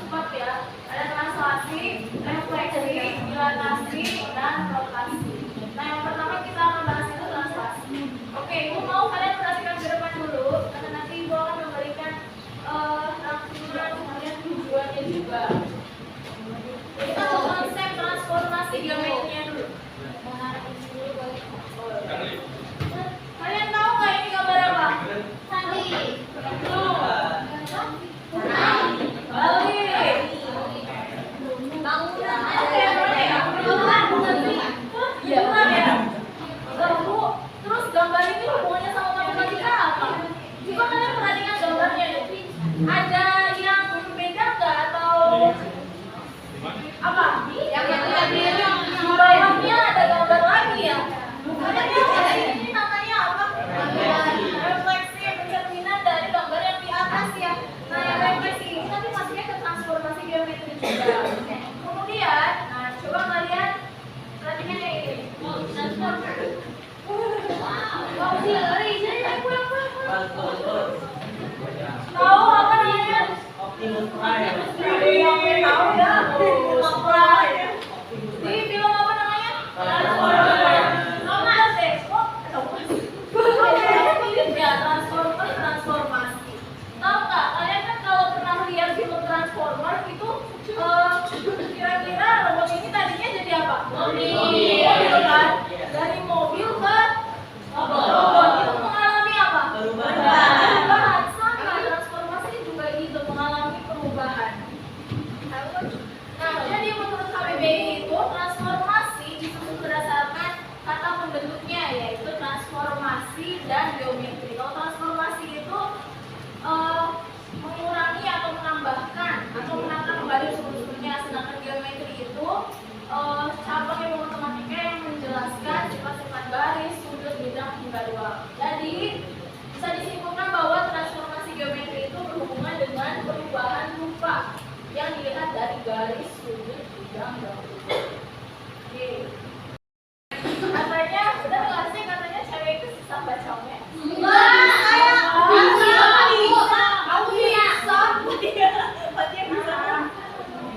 cepat ya. Ada translasi, refleksi, dilatasi, dan rotasi. Nah, yang pertama kita akan bahas itu translasi. Oke, Ibu mau kalian perhatikan ke depan dulu, karena nanti Ibu akan memberikan rangkuman kemudian tujuannya juga. Jadi kita mau konsep transformasi geometrinya dulu. Kalian tahu nggak ini gambar apa? Sandi. Balik. Bangunan. Oke, boleh ya? Bangunan sih. Iya. Ya. Lalu, terus gambar ini hubungannya sama matematika apa? Coba kalian perhatikan gambarnya ya. Ada yang berbeda nggak atau apa? Yang bawahnya ada gambar lagi ya. Ini namanya apa? Refleksi pencerminan dari gambar yang di atas ya. Nah, yang refleksi ini nanti masuknya ke transformasi geometri juga. Kemudian, nah coba kalian perhatikan yang ini. Tahu apa namanya? Optimus Prime. Tahu ya? Optimus Prime. Di film apa namanya? Transformers deh. Ya, transformasi. Tahu nggak? Kalian kan kalau pernah lihat film Transformers itu kira-kira robot ini tadinya jadi apa? Mobil kan? Dari mobil ke robot itu mengalami apa? Perubahan. Sama transformasi juga gitu mengalami perubahan. Nah, jadi menurut KBBI itu transformasi disusun berdasarkan kata pembentuknya yaitu transformasi dan geometri. Kalau transformasi itu mengurangi atau menambahkan atau menata kembali strukturnya, sedangkan geometri itu cabang ilmu matematika yang menjelaskan sifat-sifat garis, sudut, bidang hingga ruang. Jadi bisa disimpulkan bahwa transformasi geometri itu berhubungan dengan perubahan rupa yang dilihat dari garis, sudut, bidang, dan ruang. Oke. Katanya, benar nggak sih katanya cewek itu susah bacanya?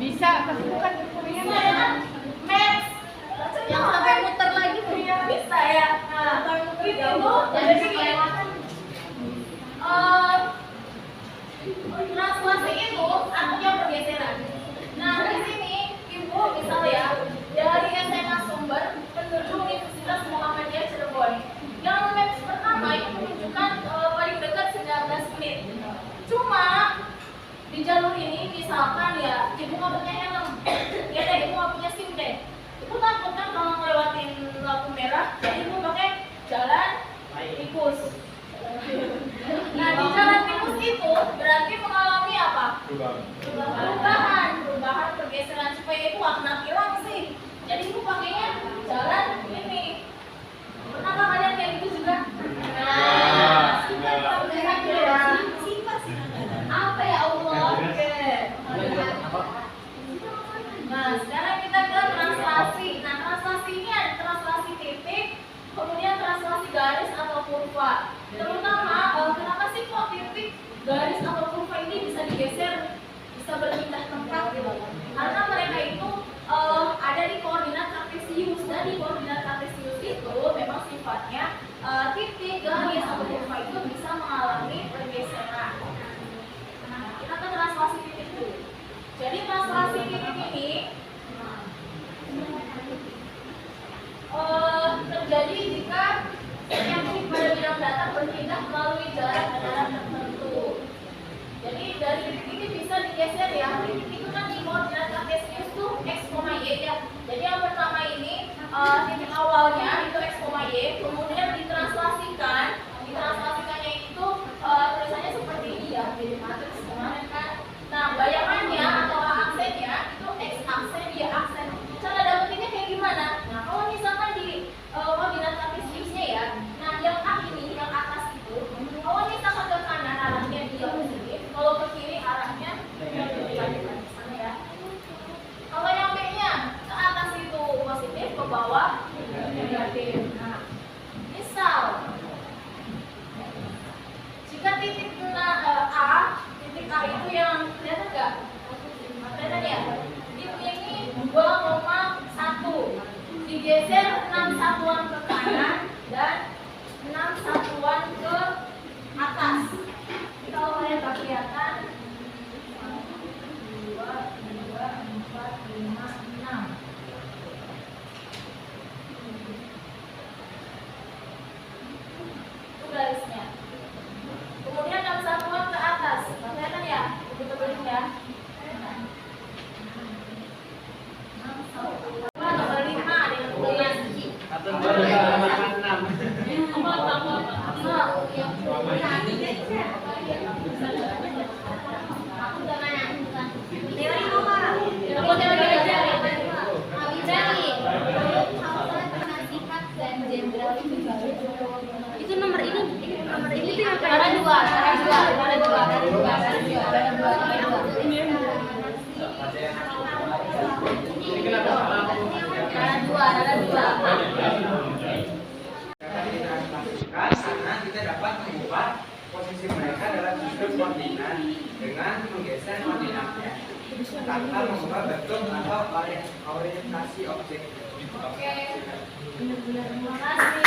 Bisa, tapi bukan kuliah. Max, yang sampai muter lagi bisa ya. Nah, itu dari sini translasi itu artinya pergeseran. Nah, di sini ibu misal ya dari SMA Sumber menuju Universitas Muhammadiyah Cirebon. Yang maps pertama itu menunjukkan paling dekat 19 menit. Cuma di jalur ini misalkan ya ibu nggak punya helm, ya deh ibu nggak punya SIM deh. Ibu takut kan kalau ngelewatin lampu merah, jadi ibu pakai jalan tikus. Nah di jalan tikus itu berarti mengalami apa? Perubahan pergeseran supaya ibu nggak kena tilang sih. Jadi ibu pakainya jalan ini. Pernah kalian kayak gitu juga? Apa ya Allah? Nah, sekarang kita ke translasi. Nah, translasi ini ada translasi titik, kemudian translasi garis atau kurva. Terutama, kenapa sih kok titik, garis atau kurva ini bisa digeser, bisa berpindah tempat gitu? Karena mereka itu ada di koordinat kartesius, dan di koordinat kartesius itu memang sifatnya titik, garis atau kurva itu bisa mengalami pergeseran. Kita ke translasi titik dulu. Jadi translasi titik ini terjadi jika yang pada bidang data berpindah melalui jarak tertentu. Jadi dari titik ini bisa digeser ya. Titik itu kan di koordinat kartesius tuh x geser 6 satuan ke kanan dan 6 satuan ke atas. Kalau kalian nggak kelihatan, 1, 2, 3, 4, 5, 6. Itu garisnya. Kemudian 6 satuan ke atas. Kelihatan ya? Betul-betul ya. 6 satuan. Nomor 5 dengan tulisan segi. Itu nomor ini Ada dua. Karena kita dapat mengubah posisi mereka dalam sudut koordinat dengan menggeser koordinatnya tanpa mengubah bentuk atau orientasi objek. Oke. Terima kasih.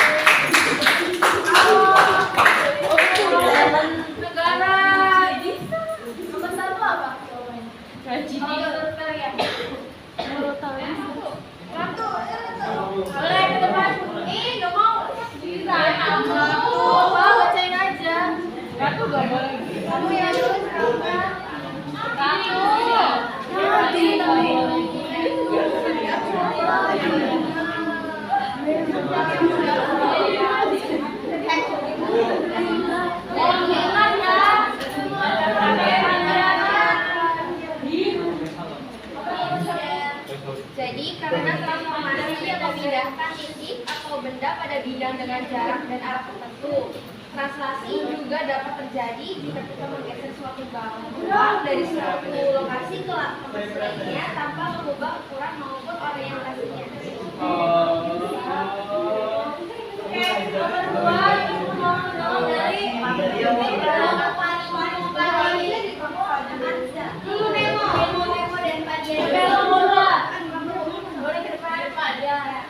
Negara nomor 1 apa? Kalian. Boleh ke depan. Nggak mau. Bisa. Bacain aja. Ratu gak boleh. Kamu yang nulis berapa? Jadi karena transformasi memindahkan titik atau benda pada bidang dengan jarak dan arah tertentu. Translasi juga dapat terjadi jika kita menggeser suatu barang dari suatu lokasi ke lokasi lainnya tanpa mengubah ukuran maupun orientasinya. Oke, nomor 2 itu mau dari Nemo dan Padian. boleh ke depan Pak dia.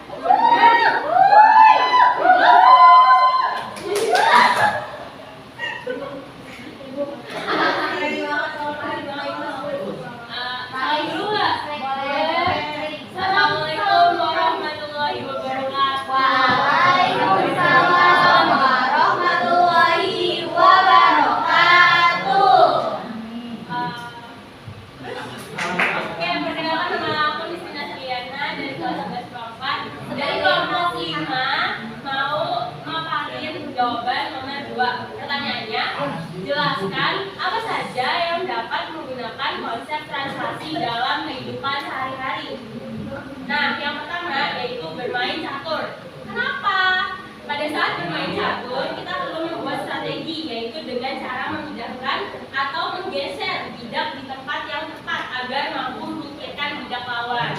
Assalamualaikum warahmatullahi wabarakatuh. Waalaikumsalam warahmatullahi wabarakatuh. Oke, perkenalkan nama aku Nisina Seliana dari kelas 11 kelompok. Dari kelompok 5 mau memaparin jawaban nomor 2. Pertanyaannya, jelaskan apa saja yang dapat menggunakan konsep translasi dalam kehidupan sehari-hari. Nah, yang pertama yaitu bermain catur. Kenapa? Pada saat bermain catur, kita perlu membuat strategi, yaitu dengan cara memindahkan atau menggeser bidak di tempat yang tepat agar mampu menyingkirkan bidak lawan.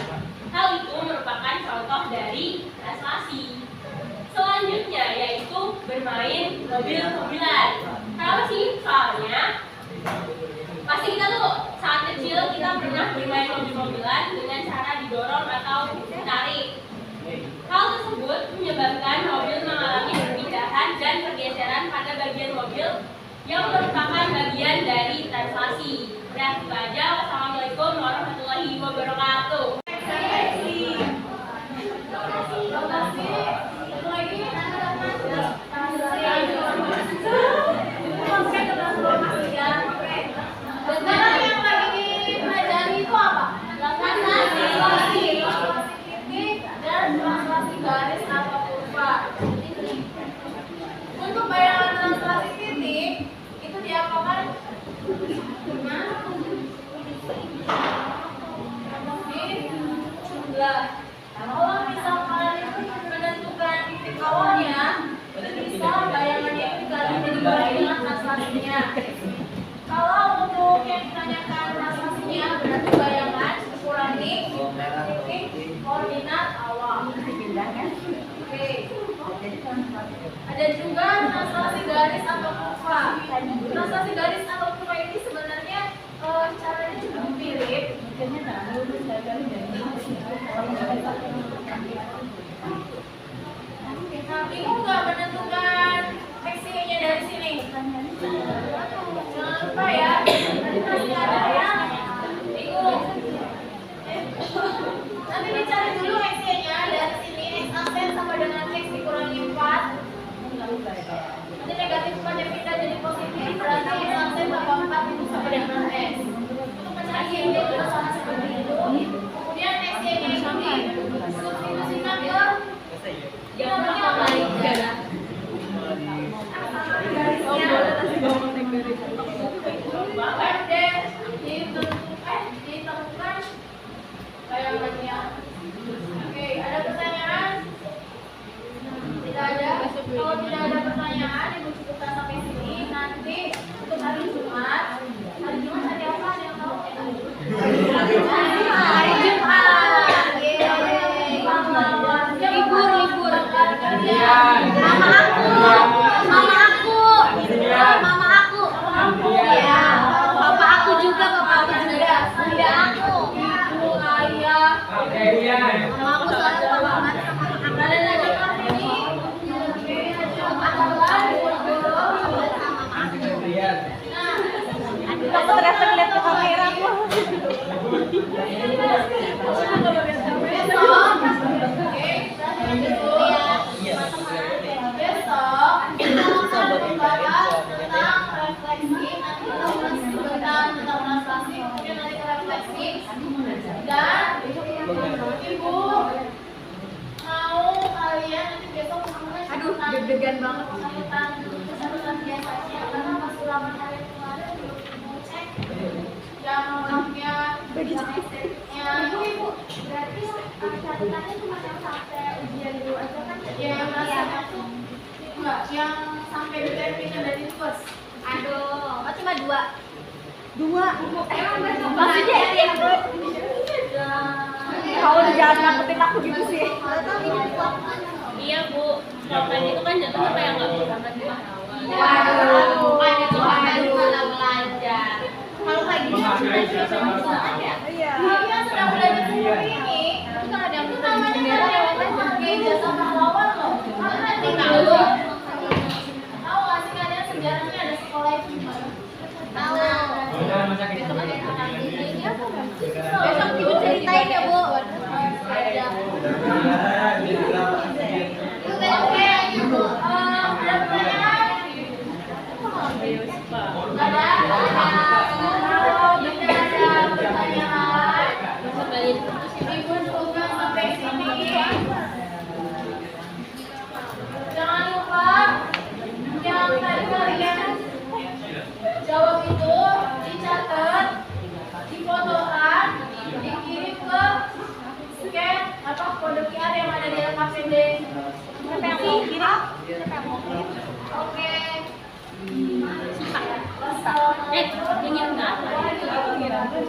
Hal itu merupakan contoh dari translasi. Selanjutnya yaitu bermain mobil-mobilan. Kenapa sih? Soalnya pasti kita tuh saat kecil kita pernah bermain mobil-mobilan dengan cara didorong atau ditarik. Hal tersebut menyebabkan mobil mengalami perpindahan dan pergeseran pada bagian mobil yang merupakan bagian dari translasi. Udah, itu aja. Wassalamualaikum warahmatullahi wabarakatuh. Sekarang yang lagi dipelajari itu apa? Translasi titik dan translasi garis atau kurva. Untuk bayangan translasi titik itu diapakan? Kalau misal kalian itu menentukan titik awalnya, bisa bayangannya itu diganti jadi bayangan translasinya. Kalau untuk yang ditanyakan translasinya, berarti bayangan kurangi titik koordinat awal. Oke. Ada juga translasi garis atau kurva. Translasi garis atau kurva ini sebenarnya caranya cukup mirip. nanti sampai Bapak 4 itu sampai dengan S. Untuk mencari yang itu sama seperti itu. Kemudian next yang ini substitusikan ke yang lain. Ditemukan bayangannya. Oke, ada pertanyaan? Tidak ada. Kalau tidak ada pertanyaan, Ibu cukupkan sampai sini. Nanti untuk hari Jumat hari apa? Ada yang tahu? Hari Jumat. Libur. Mama aku. Ya. Papa aku juga. Tidak aku. Ibu, ayah. Mama aku selalu papa sama kalian aja kan ini. Aku terasa ngeliat ke kamera aku. Besok kita akan membahas tentang refleksi, nanti tentang translasi, kemudian nanti ke refleksi. Dan Ibu mau kalian nanti besok deg-degan banget. kesatuan biasanya karena pas ulangan hari kemarin belum mau cek yang lengkapnya ibu berarti catatannya cuma yang sampai ujian dulu aja kan ya yang rasanya tuh enggak yang sampai determinan dari first. Aduh, cuma 2. Emang Maksudnya ya, kau jangan nakutin aku gitu sih. Iya Bu, kalau kayak gitu kan jatuhnya kayak nggak bisa belajar. Waduh, kan itu malah belajar. Kalau kayak gini ya. Iya. Dia sedang belajar sendiri ini. Itu kan ada yang Itu namanya kan yang pakai jasa pahlawan loh. Karena nanti tahu nggak sih kalian sejarahnya ada sekolah itu gimana? Tahu. Besok Besok ibu ceritain ya Bu. Oke, Ibu. Ada pertanyaan? Nggak ada? Kalau tidak ada pertanyaan, Ibu cukupkan sampai sini. Jangan lupa yang tadi kalian jawab itu dicatat, difotokan, dikirim ke scan apa kode QR yang ada di LKPD. Siapa yang mau kirim? Oke. Ingin nggak? Wassalamualaikum warahmatullahi wabarakatuh.